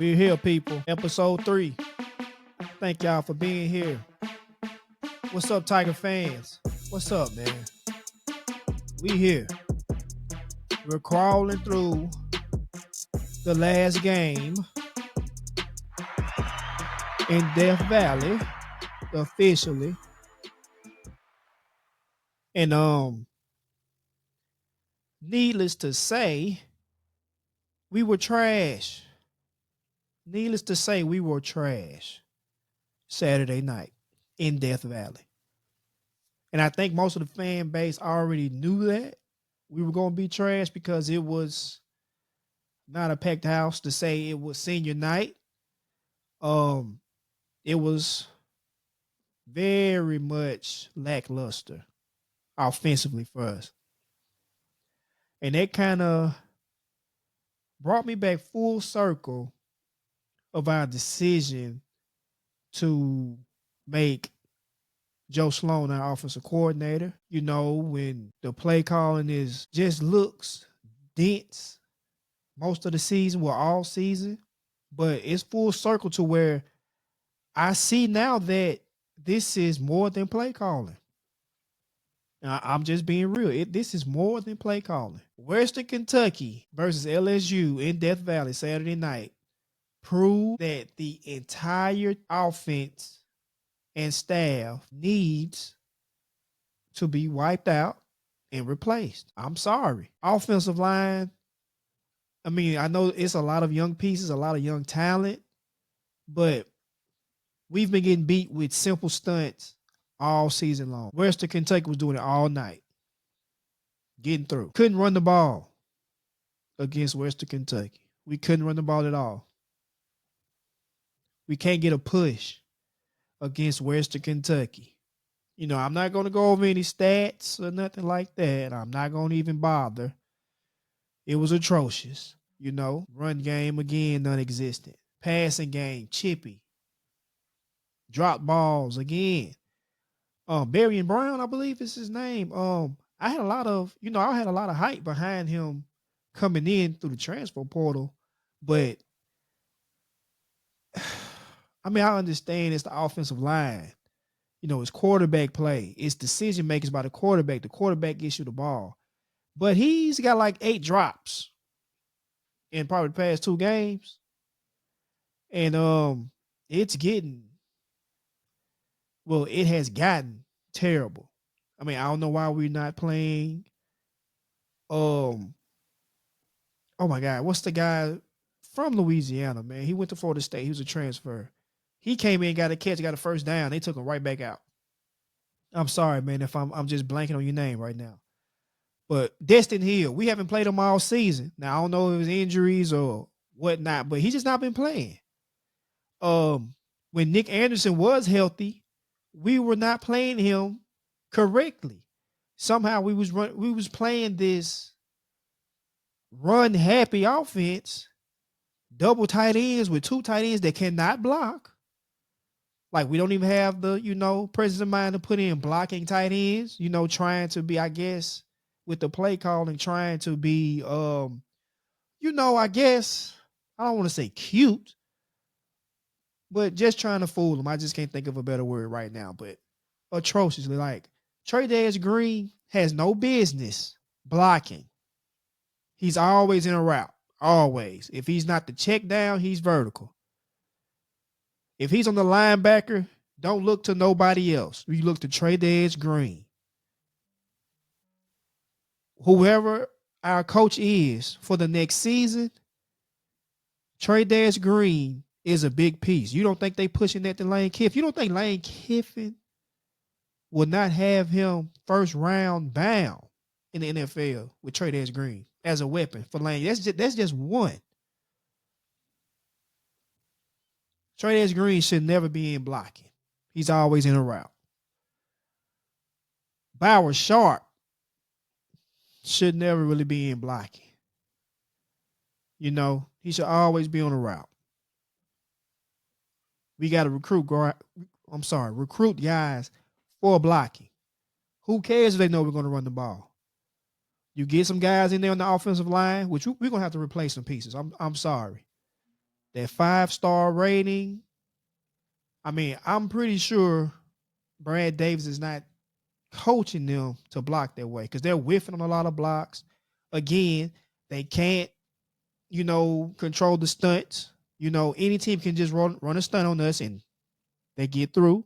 We're here, people. Episode 3. Thank y'all for being here. What's up, Tiger fans? What's up, man? We here. We're crawling through the last game in Death Valley, officially. And needless to say, we were trash. Needless to say, we were trash Saturday night in Death Valley. And I think most of the fan base already knew that we were going to be trash because it was not a packed house. To say it was senior night. It was very much lackluster offensively for us. And that kind of brought me back full circle of our decision to make Joe Sloan our offensive coordinator. You know, when the play calling is just looks dense most of the season, well, all season, but it's full circle to where I see now that this is more than play calling. I'm just being real. This is more than play calling. Western Kentucky versus LSU in Death Valley Saturday night proved that the entire offense and staff needs to be wiped out and replaced. I'm sorry. Offensive line, I mean, I know it's a lot of young pieces, a lot of young talent, but we've been getting beat with simple stunts all season long. Western Kentucky was doing it all night, getting through. Couldn't run the ball against Western Kentucky. We couldn't run the ball at all. We can't get a push against Western Kentucky. You know, I'm not going to go over any stats or nothing like that. I'm not going to even bother. It was atrocious. You know, run game, again, non-existent. Passing game, chippy. Drop balls, again. Barry Brown, I believe is his name. I had a lot of hype behind him coming in through the transfer portal, but I mean, I understand it's the offensive line. You know, it's quarterback play. It's decision makers by the quarterback. The quarterback gets you the ball. But he's got like 8 drops in probably the past 2 games. And it has gotten terrible. I mean, I don't know why we're not playing. Oh my God, what's the guy from Louisiana, man? He went to Florida State. He was a transfer. He came in, got a catch, got a first down. They took him right back out. I'm sorry, man, if I'm just blanking on your name right now. But Destin Hill, we haven't played him all season. Now, I don't know if it was injuries or whatnot, but he's just not been playing. When Nick Anderson was healthy, we were not playing him correctly. Somehow we was playing this run happy offense, double tight ends with 2 tight ends that cannot block. Like, we don't even have the, presence of mind to put in blocking tight ends, trying to be, I guess, with the play calling, trying to be, I guess, I don't want to say cute, but just trying to fool them. I just can't think of a better word right now, but atrociously. Like, Tre'Davious Green has no business blocking. He's always in a route, always. If he's not the check down, he's vertical. If he's on the linebacker, don't look to nobody else. You look to Tre'Davious Green. Whoever our coach is for the next season, Tre'Davious Green is a big piece. You don't think they pushing that to Lane Kiffin? You don't think Lane Kiffin will not have him first round bound in the NFL with Tre'Davious Green as a weapon for Lane? That's just one. Tre'Davious Green should never be in blocking. He's always in a route. Bauer Sharp should never really be in blocking. He should always be on a route. We got to recruit guys for blocking. Who cares if they know we're going to run the ball? You get some guys in there on the offensive line, which we're going to have to replace some pieces. I'm sorry. that 5-star rating. I mean, I'm pretty sure Brad Davis is not coaching them to block that way because they're whiffing on a lot of blocks. Again, they can't, control the stunts. Any team can just run a stunt on us and they get through.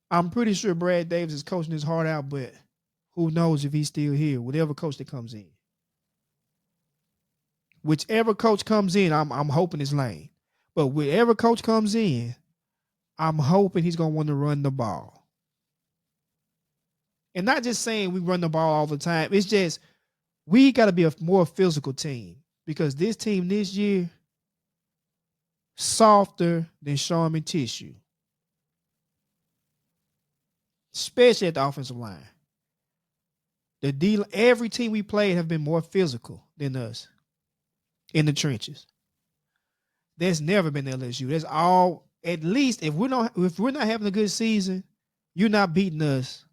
I'm pretty sure Brad Davis is coaching his heart out, but who knows if he's still here, whatever coach that comes in. Whichever coach comes in, I'm hoping it's Lane. But whatever coach comes in, I'm hoping he's going to want to run the ball. And not just saying we run the ball all the time. It's just we got to be a more physical team because this team this year, softer than Charmin tissue, especially at the offensive line. Every team we played have been more physical than us in the trenches. There's never been LSU. There's all, at least if we're not having a good season, you're not beating us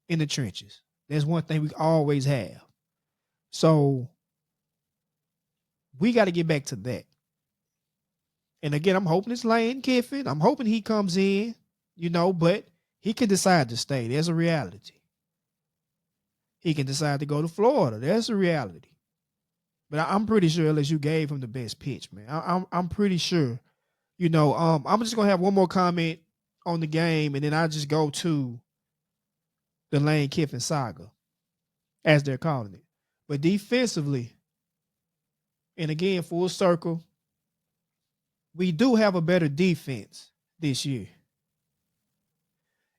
in the trenches. That's one thing we always have. So we got to get back to that. And again, I'm hoping it's Lane Kiffin. I'm hoping he comes in, but he can decide to stay. There's a reality. He can decide to go to Florida. That's a reality. But I'm pretty sure LSU gave him the best pitch, man. I'm pretty sure. I'm just gonna have one more comment on the game, and then I'll just go to the Lane Kiffin saga, as they're calling it. But defensively, and again, full circle, we do have a better defense this year.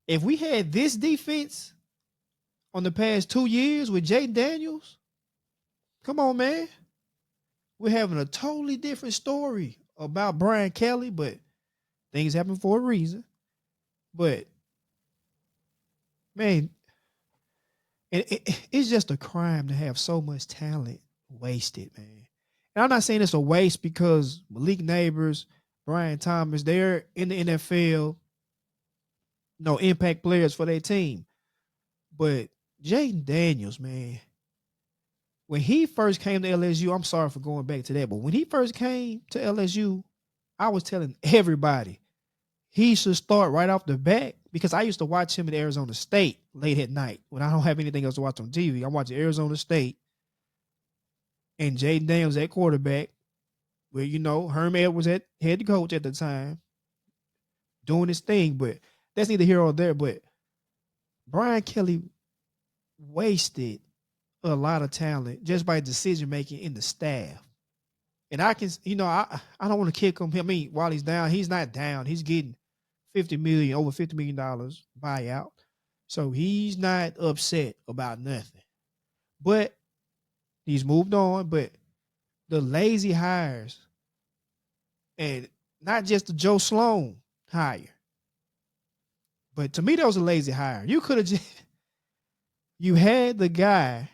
If we had this defense on the past 2 years with Jaden Daniels, come on, man. We're having a totally different story about Brian Kelly, but things happen for a reason. But, man, it's just a crime to have so much talent wasted, man. And I'm not saying it's a waste because Malik Neighbors, Brian Thomas, they're in the NFL, impact players for their team. But Jaden Daniels, man, when he first came to LSU, I'm sorry for going back to that, but when he first came to LSU, I was telling everybody he should start right off the bat because I used to watch him at Arizona State late at night when I don't have anything else to watch on TV. I'm watching Arizona State and Jaden Daniels at quarterback, where, Herm Edwards was head coach at the time, doing his thing, but that's neither here or there. But Brian Kelly wasted a lot of talent just by decision making in the staff. And I can, I don't want to kick him. I mean, while he's down, he's not down. He's getting over $50 million buyout. So he's not upset about nothing. But he's moved on. But the lazy hires, and not just the Joe Sloan hire, but to me, that was a lazy hire. You could have just, you had the guy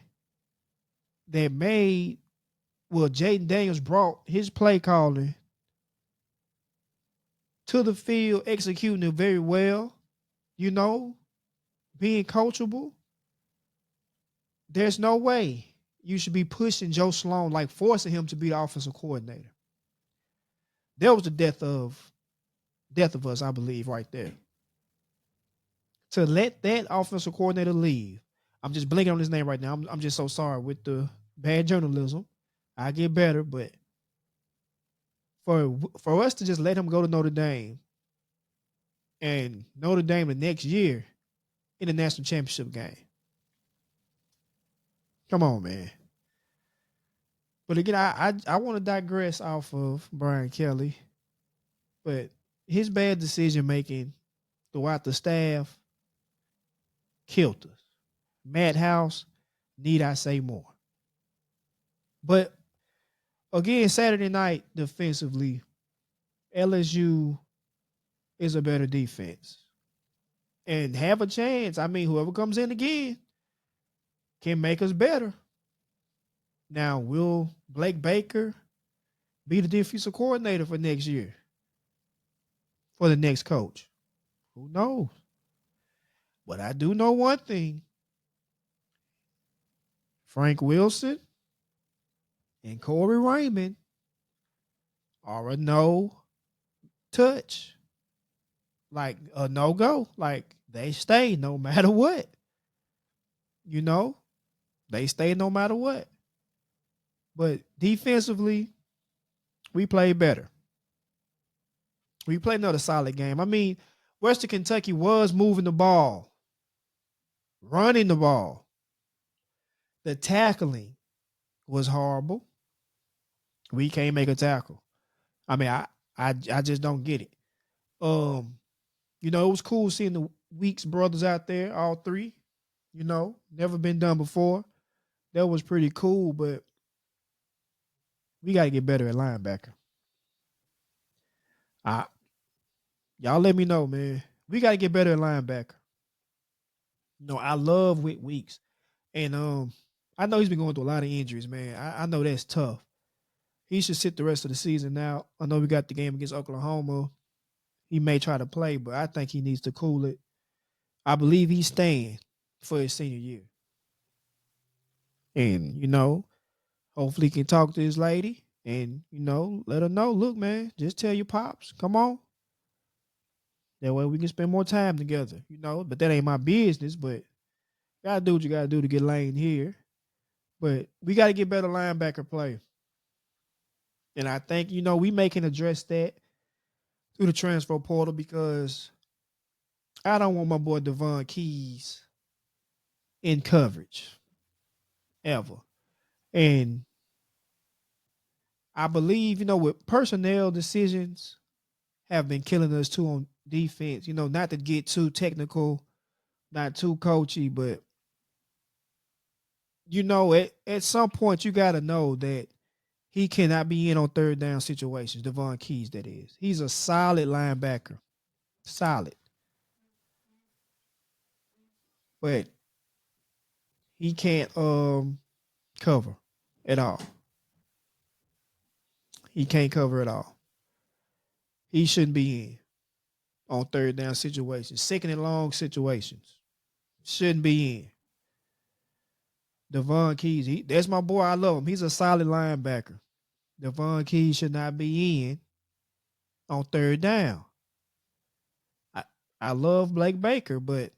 that Jaden Daniels brought his play calling to the field, executing it very well, being coachable. There's no way you should be pushing Joe Sloan, like forcing him to be the offensive coordinator. That was the death of us, I believe, right there. To let that offensive coordinator leave. I'm just blinking on his name right now. I'm just so sorry with the bad journalism. I get better, but for us to just let him go to Notre Dame and Notre Dame the next year in the national championship game. Come on, man. But again, I want to digress off of Brian Kelly, but his bad decision making throughout the staff killed us. Matt House, need I say more? But again, Saturday night defensively, LSU is a better defense and have a chance. I mean, whoever comes in again can make us better. Now, will Blake Baker be the defensive coordinator for next year? For the next coach? Who knows? But I do know one thing. Frank Wilson and Corey Raymond or a no touch, like a no go. Like they stay no matter what. You know, they stay no matter what. But defensively, we played better. We played another solid game. I mean, Western Kentucky was moving the ball, running the ball. The tackling was horrible. We can't make a tackle. I mean, I just don't get it. Um, it was cool seeing the Weeks brothers out there, all three. Never been done before. That was pretty cool, but we got to get better at linebacker. I, y'all let me know, man. We got to get better at linebacker. I love Whit Weeks. And I know he's been going through a lot of injuries, man. I know that's tough. He should sit the rest of the season out. I know we got the game against Oklahoma. He may try to play, but I think he needs to cool it. I believe he's staying for his senior year. And, hopefully he can talk to his lady and, let her know, look, man, just tell your pops, come on. That way we can spend more time together, But that ain't my business, but gotta do what you gotta do to get Lane here. But we gotta get better linebacker play. And I think, we can address that through the transfer portal because I don't want my boy Devon Keys in coverage ever. And I believe, with personnel decisions have been killing us too on defense. Not to get too technical, not too coachy, but at some point you got to know that he cannot be in on third down situations. Devon Keys, that is. He's a solid linebacker, solid, but he can't cover at all. He can't cover at all. He shouldn't be in on third down situations, second and long situations. Shouldn't be in. Devon Keys, that's my boy. I love him. He's a solid linebacker. Devon Keys should not be in on third down. I, I love Blake Baker, but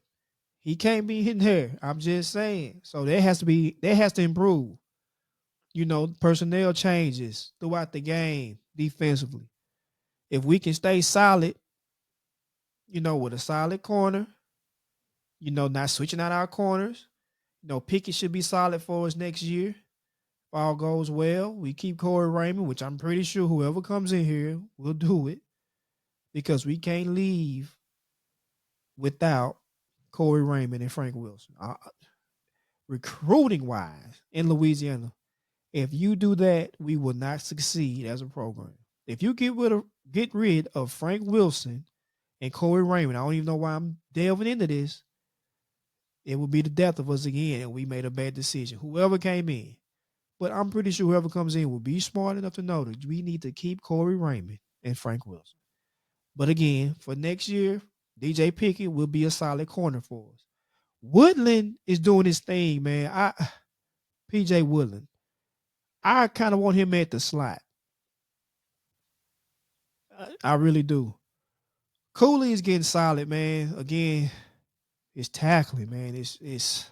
he can't be in there. I'm just saying. So that has to improve. Personnel changes throughout the game defensively. If we can stay solid, with a solid corner, not switching out our corners. Pickett should be solid for us next year. If all goes well, we keep Corey Raymond, which I'm pretty sure whoever comes in here will do it because we can't leave without Corey Raymond and Frank Wilson. Recruiting wise in Louisiana, if you do that, we will not succeed as a program. If you get rid of Frank Wilson and Corey Raymond, I don't even know why I'm delving into this. It would be the death of us again, and we made a bad decision. Whoever came in. But I'm pretty sure whoever comes in will be smart enough to know that we need to keep Corey Raymond and Frank Wilson. But again, for next year, DJ Pickett will be a solid corner for us. Woodland is doing his thing, man. PJ Woodland. I kind of want him at the slot. I really do. Cooley is getting solid, man. Again, his tackling, man. It's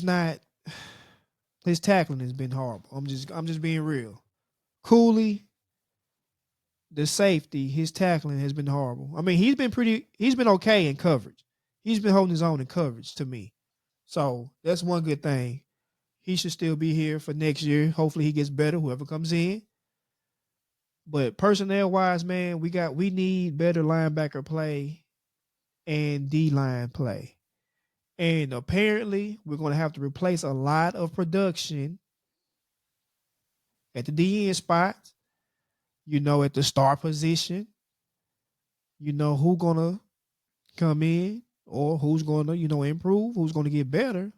not. His tackling has been horrible. I'm just being real. Cooley, the safety, his tackling has been horrible. I mean, he's been okay in coverage. He's been holding his own in coverage to me. So that's one good thing. He should still be here for next year. Hopefully he gets better, whoever comes in. But personnel wise, man, we need better linebacker play and D-line play. And apparently we're going to have to replace a lot of production at the DN spot, at the star position. Who's going to come in or who's going to, improve, who's going to get better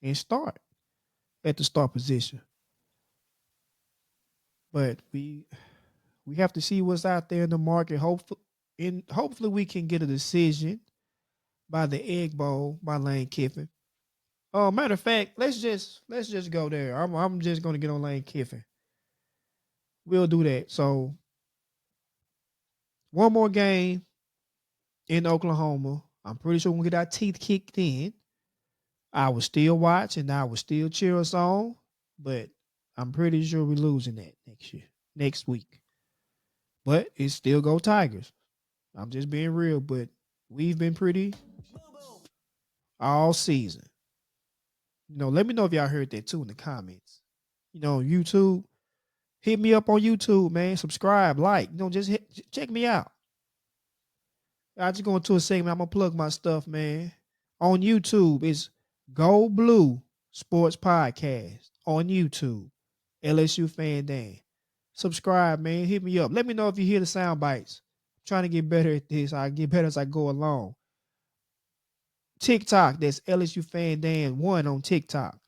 and start at the star position. But we have to see what's out there in the market. Hopefully we can get a decision by the Egg Bowl by Lane Kiffin. Matter of fact, let's just go there. I'm just gonna get on Lane Kiffin. we'll do that. So one more game in Oklahoma. I'm pretty sure we'll get our teeth kicked in. I will still watch and I will still cheer us on, but I'm pretty sure we're losing that next week. But it's still go Tigers. I'm just being real, but we've been pretty all season. Let me know if y'all heard that too in the comments. YouTube, hit me up on YouTube, man. Subscribe, like, just check me out. I just go into a segment. I'm gonna plug my stuff, man. On YouTube, it's Go Blue Sports Podcast on YouTube. LSU FANDAN. Subscribe, man. Hit me up. Let me know if you hear the sound bites. I'm trying to get better at this. I get better as I go along. TikTok, that's LSU FANDAN1 on TikTok.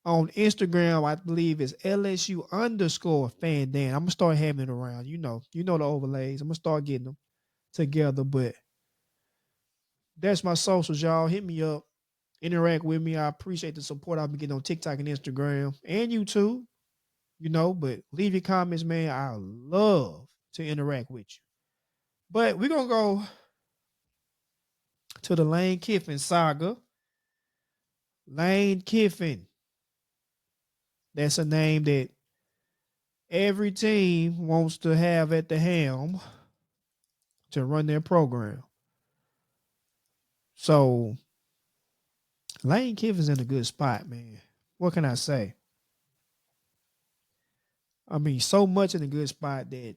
On Instagram, I believe it's LSU_FANDAN. I'm gonna start having it around. You know the overlays. I'm gonna start getting them together. But that's my socials, y'all. Hit me up. Interact with me. I appreciate the support I've been getting on TikTok and Instagram and YouTube. But leave your comments, man. I love to interact with you. But we're gonna go to the Lane Kiffin saga. Lane Kiffin. That's a name that every team wants to have at the helm to run their program. So Lane Kiffin's in a good spot, man. What can I say? I mean, so much in a good spot that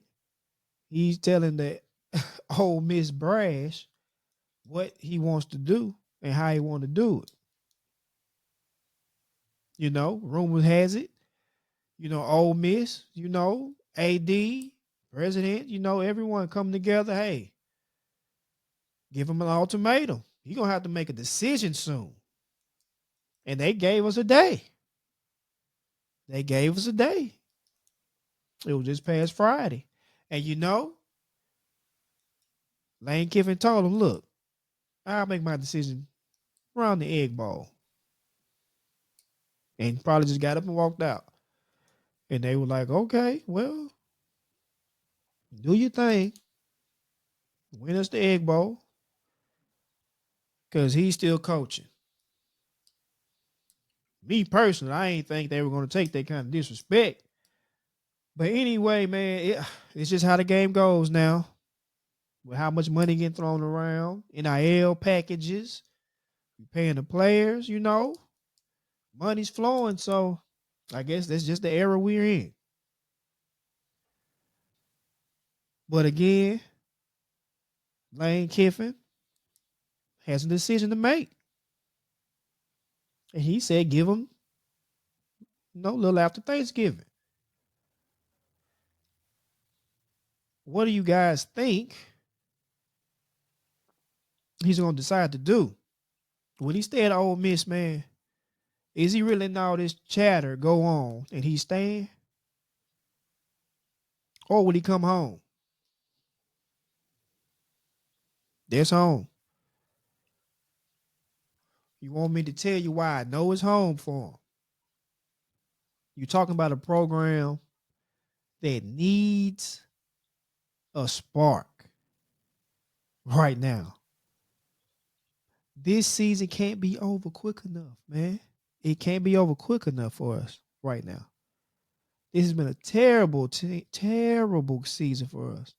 he's telling the Ole Miss brass what he wants to do and how he want to do it. Rumor has it, Ole Miss, AD, president, everyone come together. Hey, give him an ultimatum. You're going to have to make a decision soon. And they gave us a day. It was just past Friday. And Lane Kiffin told him, look, I'll make my decision around the Egg Bowl. And probably just got up and walked out. And they were like, okay, well, do your thing. Win us the Egg Bowl. Because he's still coaching. Me personally, I ain't think they were going to take that kind of disrespect. But anyway, man, it's just how the game goes now. With how much money getting thrown around. NIL packages. You paying the players, Money's flowing. So I guess that's just the era we're in. But again, Lane Kiffin has a decision to make. And he said give him a little after Thanksgiving. What do you guys think he's going to decide to do? When he stay at Ole Miss, man, is he really letting all this chatter go on and he's staying? Or would he come home? That's home. You want me to tell you why I know it's home for him? You're talking about a program that needs a spark right now. This season can't be over quick enough, man. It can't be over quick enough for us right now. This has been a terrible, terrible season for us.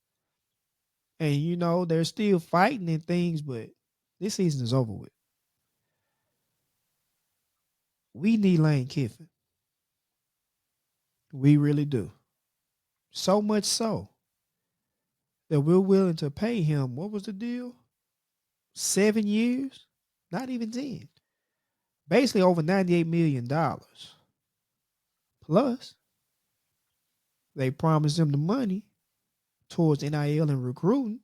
And, they're still fighting and things, but this season is over with. We need Lane Kiffin. We really do. So much so that we're willing to pay him. What was the deal? 7 years? Not even 10. Basically over $98 million. Plus, they promised him the money towards NIL and recruiting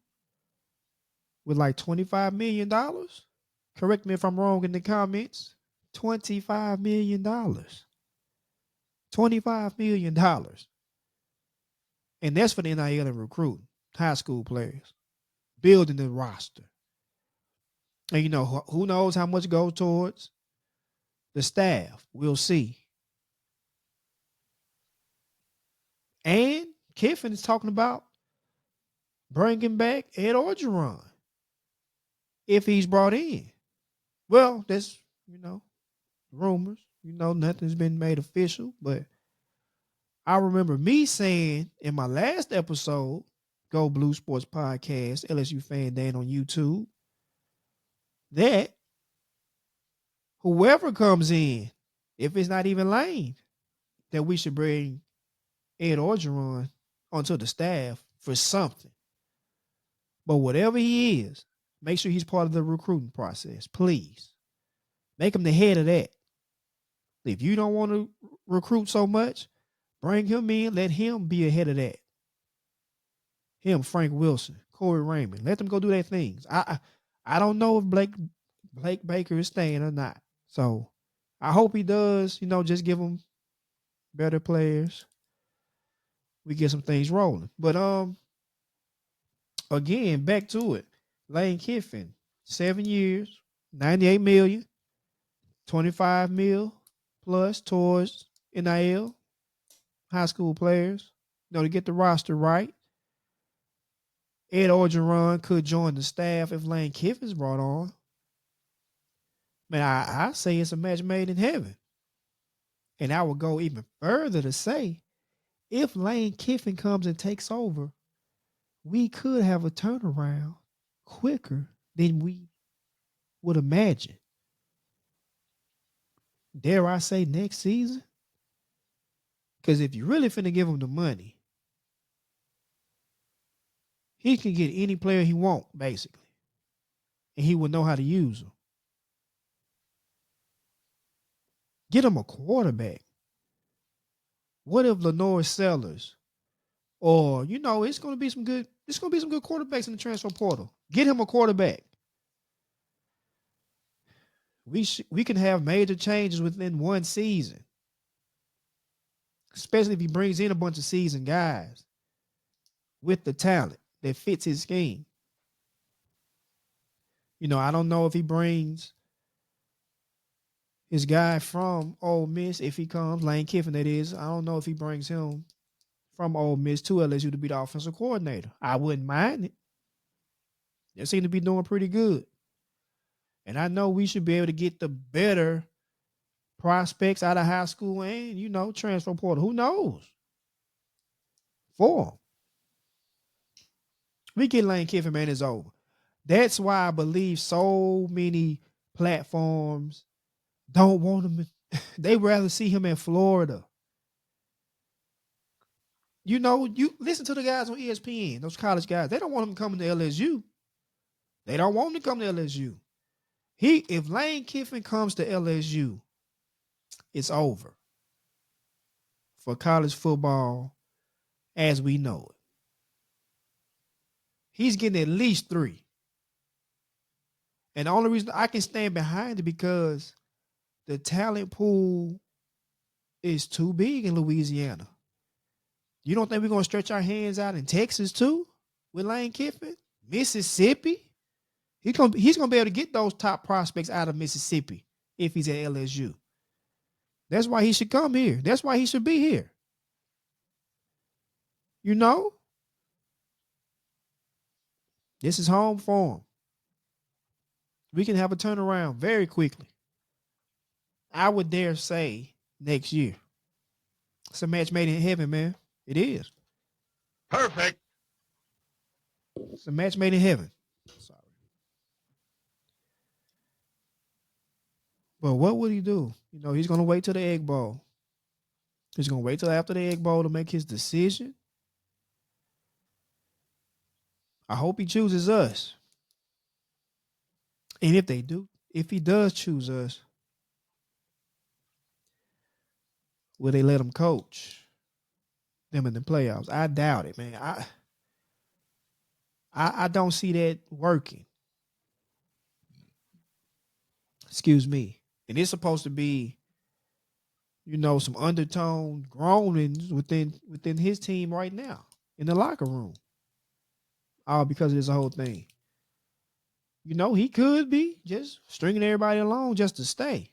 with like $25 million. Correct me if I'm wrong in the comments. $25 million. $25 million. And that's for the NIL and recruiting. High school players. Building the roster. And who knows how much goes towards the staff. We'll see. And Kiffin is talking about bringing back Ed Orgeron if he's brought in. Well, that's, rumors. Nothing's been made official, but I remember me saying in my last episode, Go Blue Sports Podcast, LSU FANDAN on YouTube, that whoever comes in, if it's not even Lane, that we should bring Ed Orgeron onto the staff for something. But whatever he is, make sure he's part of the recruiting process, please. Make him the head of that. If you don't want to recruit so much, bring him in, let him be ahead of that. Him, Frank Wilson, Corey Raymond, let them go do their things. I don't know if Blake Baker is staying or not. So I hope he does, just give him better players. We get some things rolling. But again, back to it. Lane Kiffin, 7 years, $98 million, $25 million plus towards NIL, high school players, to get the roster right. Ed Orgeron could join the staff if Lane Kiffin's brought on. Man, I say it's a match made in heaven. And I would go even further to say, if Lane Kiffin comes and takes over, we could have a turnaround quicker than we would imagine. Dare I say next season? Because if you really finna give him the money, he can get any player he want, basically. And he will know how to use them. Get him a quarterback. What if Lenore Sellers, or it's gonna be some good quarterbacks in the transfer portal. Get him a quarterback. We can have major changes within one season, especially if he brings in a bunch of seasoned guys with the talent that fits his scheme. I don't know if he brings his guy from Ole Miss, if he comes, Lane Kiffin, that is. I don't know if he brings him from Ole Miss to LSU to be the offensive coordinator. I wouldn't mind it. They seem to be doing pretty good. And I know we should be able to get the better prospects out of high school and, transfer portal. Who knows? For him. We get Lane Kiffin, man, it's over. That's why I believe so many platforms don't want him. They rather see him in Florida. You listen to the guys on ESPN, those college guys. They don't want him coming to LSU. They don't want him to come to LSU. If Lane Kiffin comes to LSU, it's over for college football as we know it. He's getting at least 3. And the only reason I can stand behind it because the talent pool is too big in Louisiana. You don't think we're going to stretch our hands out in Texas too with Lane Kiffin? Mississippi? He's going to be able to get those top prospects out of Mississippi if he's at LSU. That's why he should come here. That's why he should be here. This is home for him. We can have a turnaround very quickly. I would dare say next year. It's a match made in heaven, man. It is. Perfect. It's a match made in heaven. Sorry. But what would he do? He's going to wait till the Egg Bowl. He's going to wait till after the Egg Bowl to make his decision. I hope he chooses us. And if he does choose us, will they let him coach them in the playoffs? I doubt it, man. I don't see that working. Excuse me. And it's supposed to be, some undertone groanings within his team right now in the locker room. All because of this whole thing. He could be just stringing everybody along just to stay.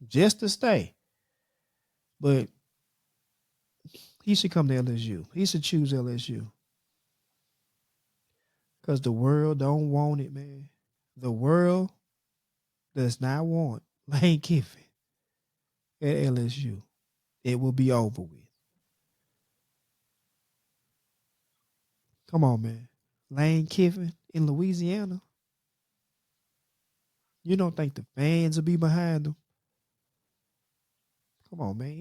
Just to stay. But He should come to LSU. He should choose LSU. Because the world don't want it, man. The world does not want Lane Kiffin at LSU. It will be over with. Come on, man. Lane Kiffin in Louisiana. You don't think the fans will be behind him? Come on, man.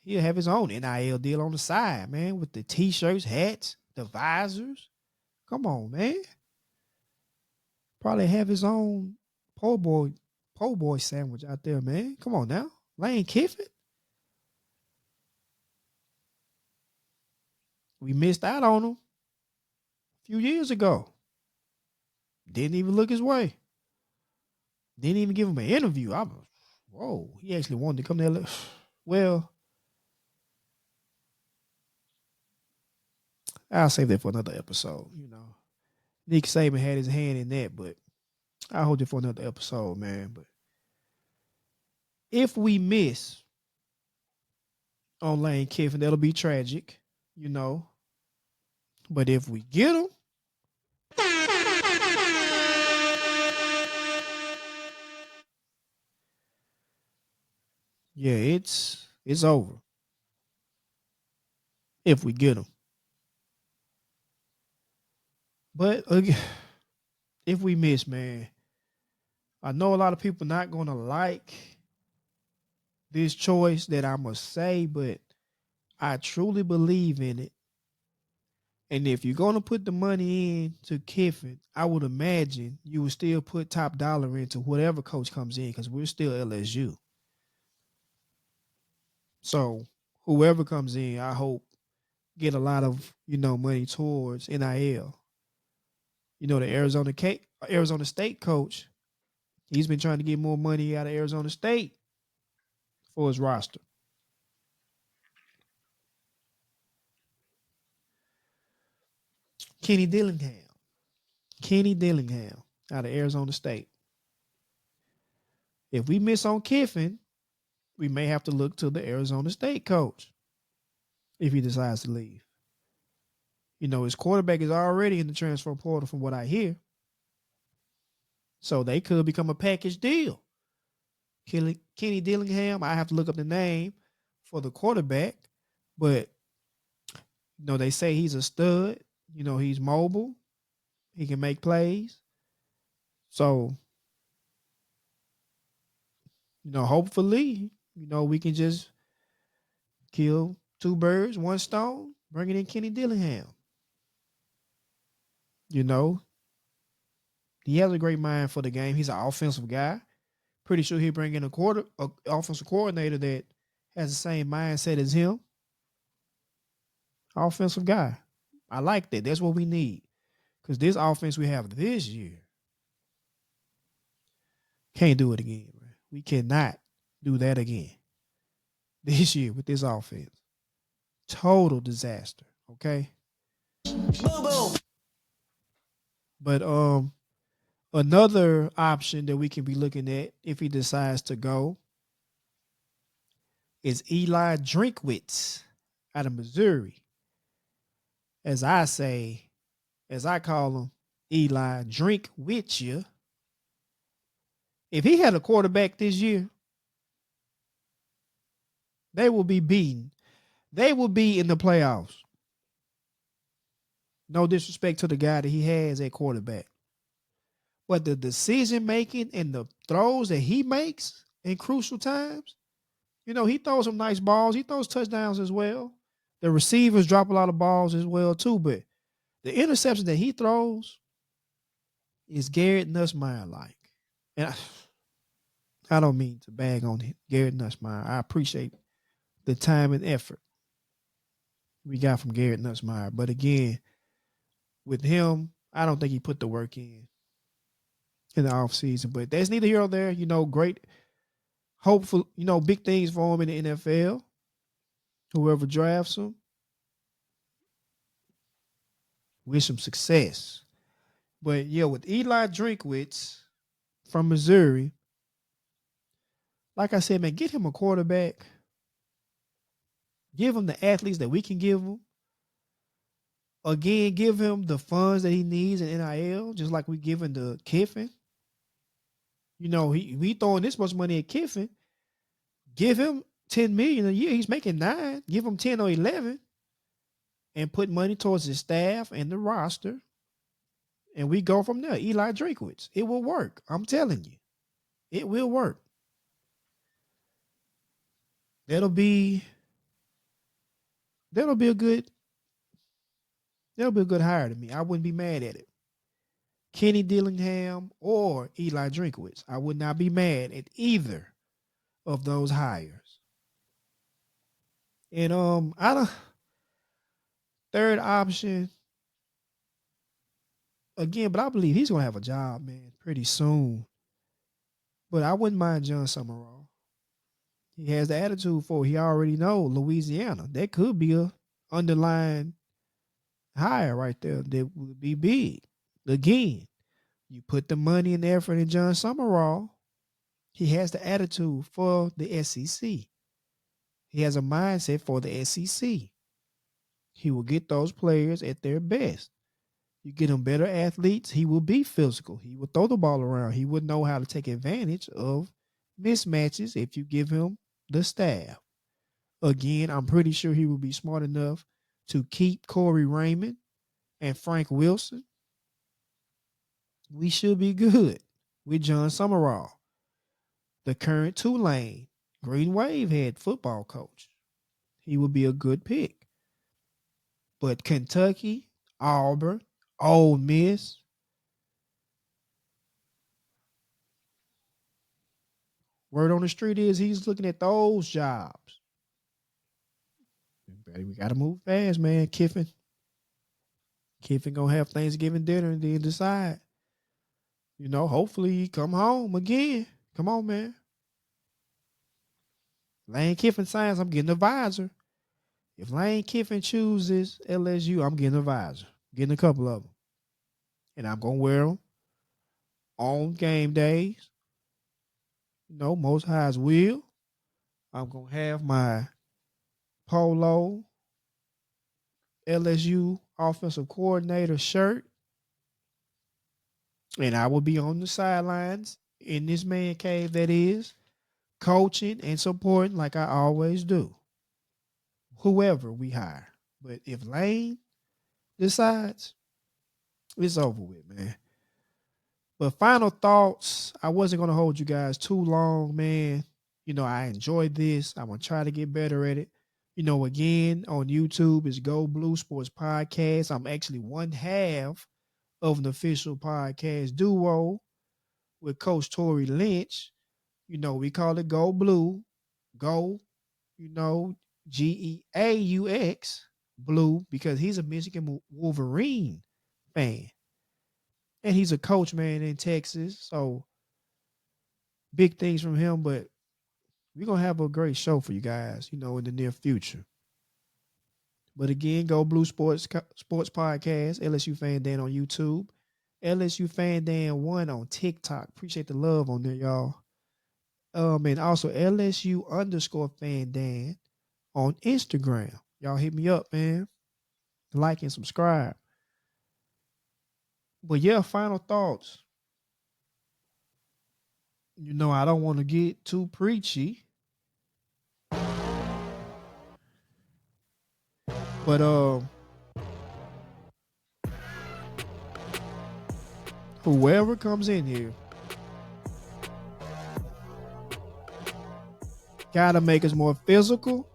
He'll have his own NIL deal on the side, man, with the t-shirts, hats, the visors. Come on, man. Probably have his own po' boy sandwich out there, man. Come on now. Lane Kiffin. We missed out on him a few years ago. Didn't even look his way. Didn't even give him an interview. Whoa, he actually wanted to come there. Well, I'll save that for another episode. Nick Saban had his hand in that, but I'll hold it for another episode, man. But if we miss on Lane Kiffin, that'll be tragic, you know. But if we get him, yeah, it's over. If we get him. But again, if we miss, man, I know a lot of people not gonna like this choice that I must say, but I truly believe in it. And if you're gonna put the money in to Kiffin, I would imagine you would still put top dollar into whatever coach comes in because we're still LSU. So whoever comes in, I hope get a lot of money towards NIL. The Arizona State coach, he's been trying to get more money out of Arizona State for his roster. Kenny Dillingham. Kenny Dillingham out of Arizona State. If we miss on Kiffin, we may have to look to the Arizona State coach if he decides to leave. His quarterback is already in the transfer portal from what I hear. So they could become a package deal. Kenny Dillingham, I have to look up the name for the quarterback, but they say he's a stud. He's mobile. He can make plays. So, hopefully, we can just kill two birds, one stone, bringing in Kenny Dillingham. He has a great mind for the game. He's an offensive guy. Pretty sure he'll bring in a offensive coordinator that has the same mindset as him. Offensive guy. I like that. That's what we need. Because this offense we have this year, can't do it again, bro. We cannot do that again this year with this offense. Total disaster. Okay. Boom, boom. But another option that we can be looking at if he decides to go is Eli Drinkwitz out of Missouri. As I call him, Eli Drink with you. If he had a quarterback this year, they will be beaten. They will be in the playoffs. No disrespect to the guy that he has at quarterback. But the decision making and the throws that he makes in crucial times, he throws some nice balls. He throws touchdowns as well. The receivers drop a lot of balls as well too. But the interception that he throws is Garrett Nussmeier like. And I don't mean to bag on Garrett Nussmeier. I appreciate the time and effort we got from Garrett Nussmeier. But again, with him, I don't think he put the work in the offseason. But that's neither here nor there. Great, hopeful, big things for him in the NFL. Whoever drafts him, wish him success. But yeah, with Eli Drinkwitz from Missouri, like I said, man, get him a quarterback Give him the athletes that we can give him. Again, give him the funds that he needs in NIL, just like we giving to Kiffin. You know, we throwing this much money at Kiffin. Give him 10 million a year. He's making 9. Give him 10 or 11 and put money towards his staff and the roster. And we go from there. Eli Drakewitz. It will work. I'm telling you. It will work. That'll be that'll be a good hire to me. I wouldn't be mad at it. Kenny Dillingham or Eli Drinkwitz. I would not be mad at either of those hires. And I don't third option again, but I believe he's gonna have a job, man, pretty soon. But I wouldn't mind John Summerall. He has the attitude for it. He already know Louisiana. That could be a underlying hire right there that would be big. Again, you put the money and effort in John Summerall. He has the attitude for the SEC. He has a mindset for the SEC. He will get those players at their best. You get him better athletes, he will be physical. He will throw the ball around. He would know how to take advantage of mismatches if you give him the staff. Again, I'm pretty sure he will be smart enough to keep Corey Raymond and Frank Wilson. We should be good with John Summerall, the current Tulane Green Wave head football coach. He would be a good pick. But Kentucky, Auburn, Ole Miss, word on the street is he's looking at those jobs. We got to move fast, man. Kiffin gonna have Thanksgiving dinner and then decide. You know, hopefully he come home again. Come on, man. Lane Kiffin signs, I'm getting an advisor. If Lane Kiffin chooses LSU, I'm getting an advisor. Getting a couple of them. And I'm going to wear them on game days. You know, most highs will. I'm going to have my polo LSU offensive coordinator shirt. And I will be on the sidelines in this man cave that is, coaching and supporting like I always do. Whoever we hire. But if Lane decides, it's over with, man. But final thoughts, I wasn't going to hold you guys too long, man. You know, I enjoyed this. I'm going to try to get better at it. You know, again, on YouTube, it's Go Blue Sports Podcast. I'm actually one half of an official podcast duo with Coach Tory Lynch. You know, we call it Go Blue. Go, you know, Geaux, Blue, because he's a Michigan Wolverine fan. And he's a coach, man, in Texas. So big things from him, but we're going to have a great show for you guys, you know, in the near future. But again, Go Blue Sports Podcast, LSU FANDAN on YouTube, LSU FANDAN 1 on TikTok. Appreciate the love on there, y'all. And also LSU _FANDAN on Instagram. Y'all hit me up, man. Like and subscribe. But yeah, final thoughts. You know, I don't want to get too preachy. But whoever comes in here gotta make us more physical.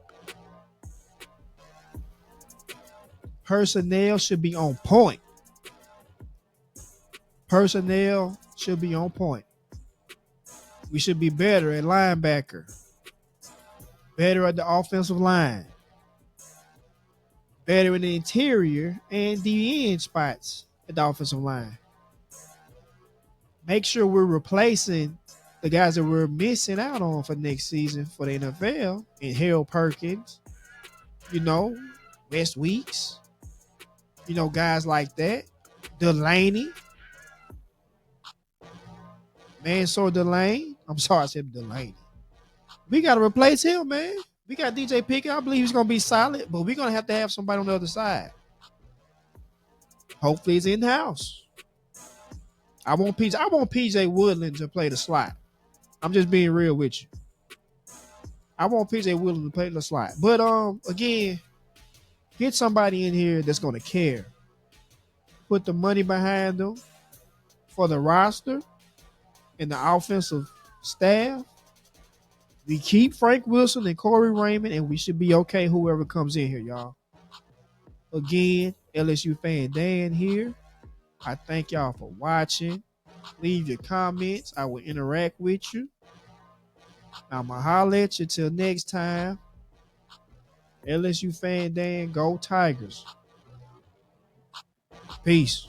Personnel should be on point. Personnel should be on point. We should be better at linebacker, better at the offensive line, better in the interior and the end spots at the offensive line. Make sure we're replacing the guys that we're missing out on for next season for the NFL. And Harold Perkins, you know, West Weeks, you know, guys like that. Delaney. Mansour Delane. I'm sorry I said Delaney. We got to replace him, man. We got DJ Pickett. I believe he's gonna be solid, but we're gonna have to have somebody on the other side. Hopefully, it's in house. I want PJ Woodland to play the slot. I'm just being real with you. I want PJ Woodland to play the slot. But again, get somebody in here that's gonna care. Put the money behind them for the roster and the offensive staff. We keep Frank Wilson and Corey Raymond, and we should be okay whoever comes in here, y'all. Again, LSU fan Dan here. I thank y'all for watching. Leave your comments. I will interact with you. I'ma holler at you till next time. LSU fan Dan, go Tigers. Peace.